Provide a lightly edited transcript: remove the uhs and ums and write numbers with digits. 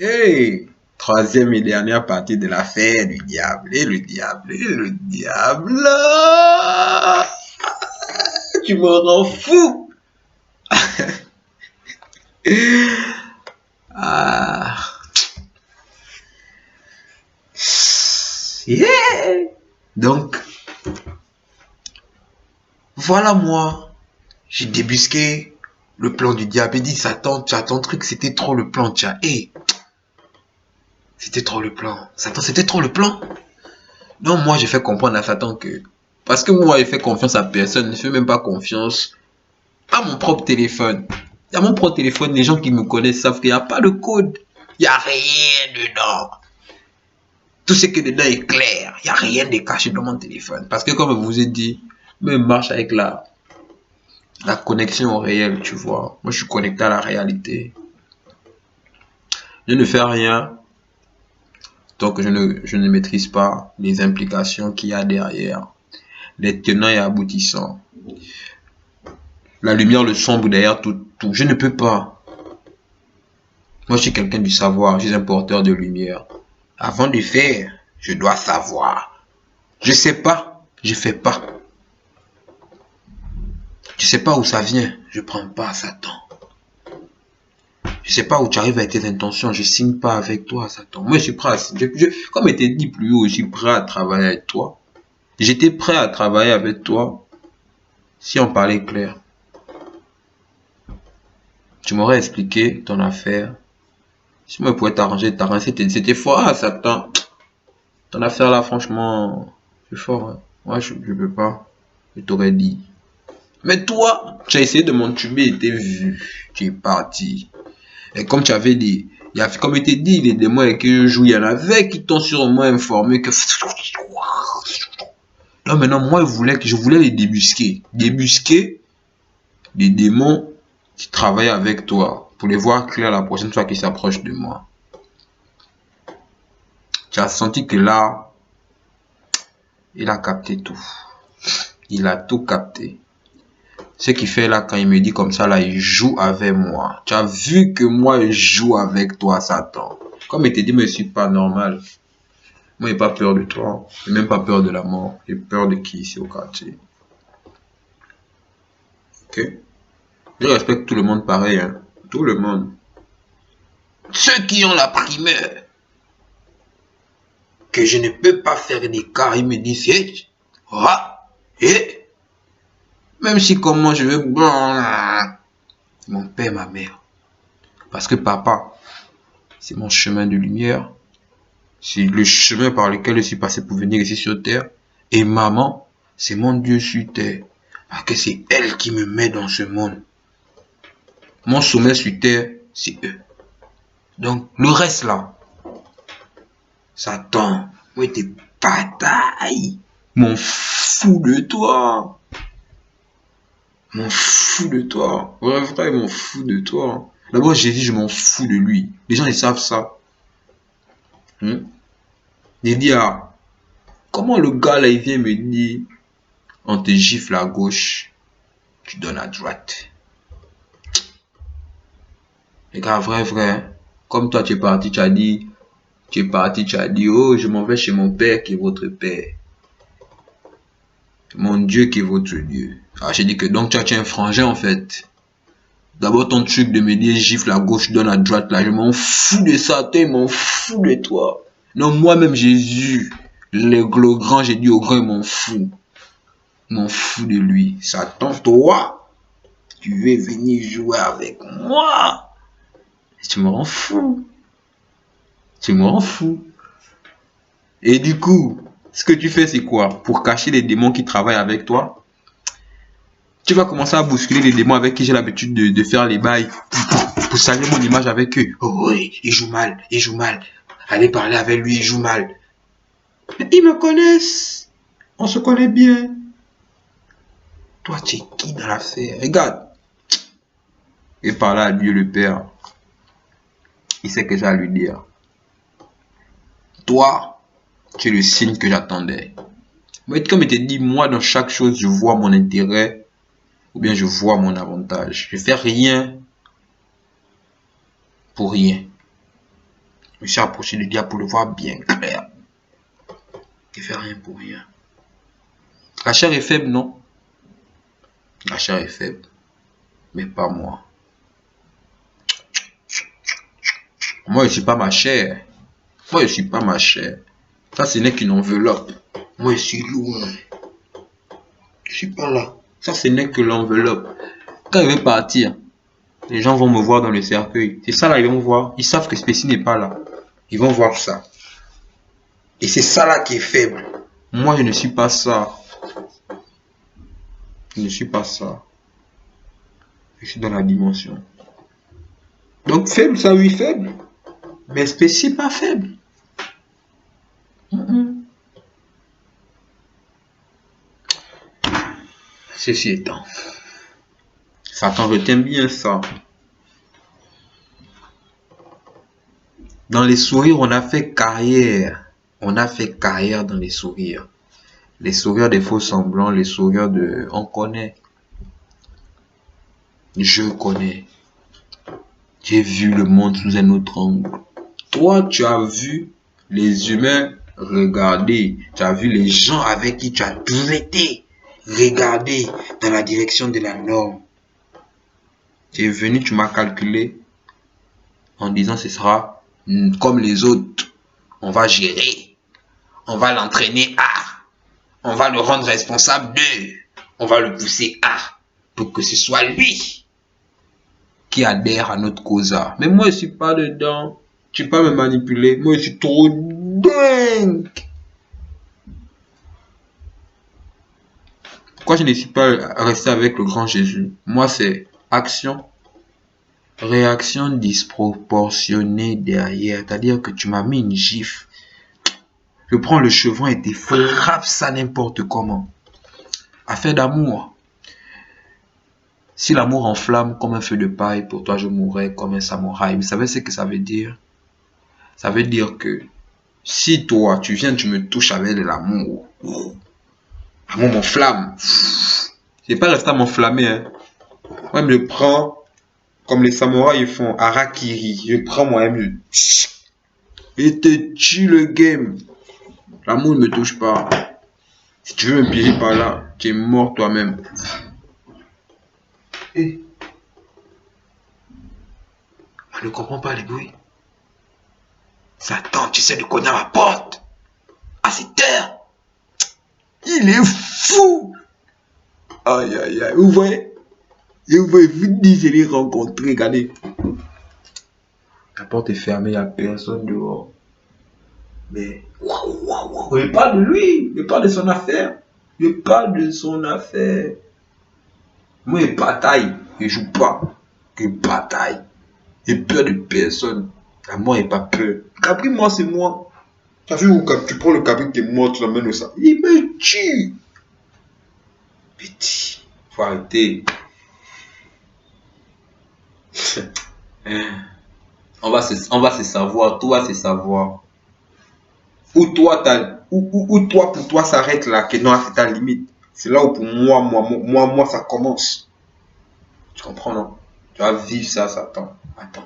Hey, troisième et dernière partie de l'affaire du diable. Et le diable, et le diable. Tu me rends fou. Ah, yeah. Donc, voilà moi. J'ai débusqué le plan du diable. Il dit, Satan, tu as ton truc, c'était trop le plan. Tu as, hey, c'était trop le plan. Satan, c'était trop le plan. Donc, moi, j'ai fait comprendre à Satan que, parce que moi, il fait confiance à personne, ne fait même pas confiance à mon propre téléphone. À mon propre téléphone, les gens qui me connaissent savent qu'il n'y a pas de code. Il n'y a rien dedans. Tout ce qui est dedans est clair. Il n'y a rien de caché dans mon téléphone. Parce que comme je vous ai dit, même marche avec la connexion au réel, tu vois. Moi, je suis connecté à la réalité. Je ne fais rien tant que je ne maîtrise pas les implications qu'il y a derrière, les tenants et aboutissants. La lumière, le sombre derrière tout. Je ne peux pas. Moi, je suis quelqu'un du savoir. Je suis un porteur de lumière. Avant de faire, je dois savoir. Je sais pas, je fais pas. Je sais pas où ça vient, je prends pas Satan. Je sais pas où tu arrives avec tes intentions, je signe pas avec toi Satan. Moi je suis prêt à, comme je t'ai dit plus haut, je suis prêt à travailler avec toi. J'étais prêt à travailler avec toi si on parlait clair. Tu m'aurais expliqué ton affaire. Si moi je pouvais t'arranger, c'était fort, ah, Satan. Ton affaire là, franchement, c'est fort. Hein. Moi je peux pas. Je t'aurais dit. Mais toi, tu as essayé de m'entuber et t'es vu. Tu es parti. Et comme tu avais dit, il y a, comme il t'a dit, les démons avec qui je joue, il y en avait qui t'ont sûrement informé que. Non, maintenant, moi, je voulais les débusquer. Débusquer des démons qui travaillent avec toi. Pour les voir clair la prochaine fois qu'ils s'approchent de moi. Tu as senti que là, il a capté tout. Il a tout capté. Ce qu'il fait là, quand il me dit comme ça, là, il joue avec moi. Tu as vu que moi, je joue avec toi, Satan. Comme il te dit, mais je suis pas normal. Moi, j'ai pas peur de toi. J'ai même pas peur de la mort. J'ai peur de qui ici au quartier. Ok? Je respecte tout le monde pareil, hein. Tout le monde. Ceux qui ont la primeur, que je ne peux pas faire d'écart, ils me disent, hey, ah, hey. Même si comment je veux, mon père, ma mère. Parce que papa, c'est mon chemin de lumière. C'est le chemin par lequel je suis passé pour venir ici sur terre. Et maman, c'est mon Dieu sur terre. Parce que c'est elle qui me met dans ce monde. Mon sommet sur terre, c'est eux. Donc, le reste là, Satan, moi t'es bataille. M'en fous de toi. M'en fous de toi. Vrai, m'en fous de toi. D'abord, j'ai dit, je m'en fous de lui. Les gens, ils savent ça. Ils disent, ah, comment le gars là, il vient me dire, on te gifle à gauche, tu donnes à droite. Les gars, vrai. Comme toi, tu es parti, tu as dit, oh, je m'en vais chez mon père qui est votre père. Mon Dieu qui est votre Dieu. Ah, j'ai dit que donc tu as un frangin en fait. D'abord ton truc de me dire gifle à gauche, donne à droite là, je m'en fous de ça, toi, je m'en fous de toi. Non, moi-même Jésus, le grand, j'ai dit au grand, il m'en fout. Je m'en fous de lui. Satan, toi, tu veux venir jouer avec moi. Tu m'en fous. Tu m'en fous. Et du coup, ce que tu fais, c'est quoi? Pour cacher les démons qui travaillent avec toi, tu vas commencer à bousculer les démons avec qui j'ai l'habitude de faire les bails pour salir mon image avec eux. Oh oui, il joue mal. Allez parler avec lui, il joue mal. Ils me connaissent. On se connaît bien. Toi, tu es qui dans l'affaire? Regarde. Et par là à Dieu le Père. Il sait que j'ai à lui dire. Toi, tu es le signe que j'attendais. Mais comme il te dit, moi, dans chaque chose, je vois mon intérêt ou bien je vois mon avantage. Je fais rien pour rien. Je me suis approché du diable pour le voir bien clair. Il ne fait rien pour rien. La chair est faible, non? La chair est faible. Mais pas moi. Moi, je ne suis pas ma chair. Moi, je ne suis pas ma chair. Ça, ce n'est qu'une enveloppe. Moi, je suis loin. Je ne suis pas là. Ça, ce n'est que l'enveloppe. Quand il va partir, les gens vont me voir dans le cercueil. C'est ça là, ils vont voir. Ils savent que Spécie n'est pas là. Ils vont voir ça. Et c'est ça là qui est faible. Moi, je ne suis pas ça. Je ne suis pas ça. Je suis dans la dimension. Donc faible, ça oui, faible. Mais Spécie pas faible. Ceci étant, Satan retient bien ça. Dans les sourires, on a fait carrière. On a fait carrière dans les sourires. Les sourires des faux semblants, les sourires de... On connaît. Je connais. J'ai vu le monde sous un autre angle. Toi, tu as vu les humains regarder. Tu as vu les gens avec qui tu as traité. Regarder dans la direction de la norme. Tu es venu, tu m'as calculé en disant ce sera comme les autres. On va gérer. On va l'entraîner à. On va le rendre responsable de. On va le pousser à. Pour que ce soit lui qui adhère à notre cause. Mais moi, je ne suis pas dedans. Tu peux pas me manipuler. Moi, je suis trop dingue. Pourquoi je ne suis pas resté avec le grand Jésus? Moi, c'est action, réaction disproportionnée derrière. C'est-à-dire que tu m'as mis une gifle. Je prends le chevron et tu frappes ça n'importe comment. Affaire d'amour. Si l'amour enflamme comme un feu de paille, pour toi, je mourrais comme un samouraï. Vous savez ce que ça veut dire? Ça veut dire que si toi, tu viens, tu me touches avec de l'amour, l'amour m'enflamme. Je n'ai pas resté à m'enflammer. Hein. Moi, je me prends comme les samouraïs font, harakiri. Je prends moi-même et te tue le game. L'amour ne me touche pas. Si tu veux me piéger par là, tu es mort toi-même. Et on ne comprend pas les bruits. Satan, tu sais de cogner à ma porte. À cette heure. Il est fou. Aïe, aïe, aïe. Vous voyez? Et vous voyez, vous dites, je l'ai rencontré. Regardez. La porte est fermée, il n'y a personne dehors. Mais, waouh. Je parle de lui. Je parle de son affaire. Je parle de son affaire. Moi, je bataille. Je joue pas. Je bataille. J'ai peur de personne. À moi, il n'y a pas peur. Capri, moi, c'est moi. Tu as vu où tu prends le Capri qui est mort, tu l'emmènes au sang. Il me tue. Petit. Faut arrêter. On va se savoir. Tout va se savoir. Ou toi, pour toi, s'arrête là. Que non, c'est ta limite. C'est là où pour moi, ça commence. Tu comprends, non? Tu vas vivre ça, Satan. Attends.